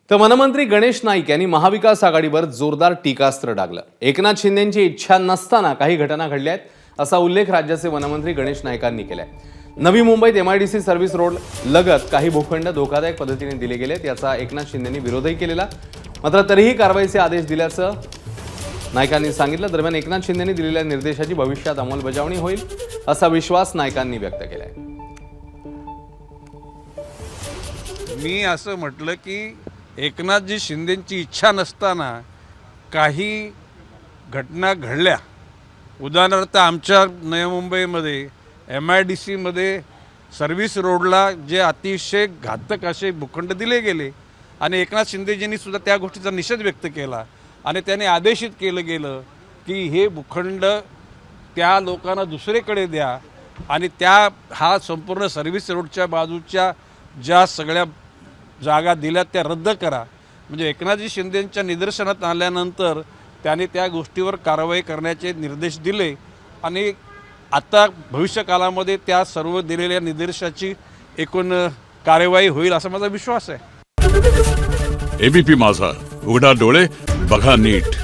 तर वनमंत्री गणेश नाईक यांनी महाविकास आघाडीवर जोरदार टीकास्त्र डागलं। एकनाथ शिंदेंची इच्छा नसताना काही घटना घडल्या आहेत असा उल्लेख राज्याचे वनमंत्री गणेश नाईकांनी केलाय। नवी मुंबईत MIDC सर्व्हिस रोड लगत काही भूखंड धोकादायक पद्धतीने दिले गेलेत याचा एकनाथ शिंदेंनी विरोधही केलेला, मात्र तरीही कारवाईचे आदेश दिल्याचं नाईकांनी सांगितलं। दरम्यान एकनाथ शिंदेंनी दिलेल्या निर्देशाची भविष्यात अंमलबजावणी होईल असा विश्वास नाईकांनी व्यक्त केलाय। मी असं म्हटलं की एकनाथजी शिंदेंची इच्छा नसताना काही घटना घडल्या। उदाहरणार्थ आमच्या नवी मुंबईमध्ये MIDC मध्ये सर्व्हिस रोडला जे अतिशय घातक असे भूखंड दिले गेले आणि एकनाथ शिंदेजींनी सुद्धा त्या गोष्टीचा निषेध व्यक्त केला आणि त्याने आदेशित केलं गेलं की हे भूखंड त्या लोकांना दुसरीकडे द्या आणि हा संपूर्ण सर्व्हिस रोडच्या बाजूच्या ज्या सगळ्या जागा दिल्या त्या रद्द करा। म्हणजे एकनाथजी शिंदेंच्या निदर्शनात आल्यानंतर त्याने त्या गोष्टीवर कारवाई करण्याचे निर्देश दिले आणि आता भविष्यकालामध्ये त्या सर्व दिलेल्या निर्देशाची एकूण कार्यवाही होईल असा माझा विश्वास आहे। ABP माझा, उघडा डोळे बघा नीट।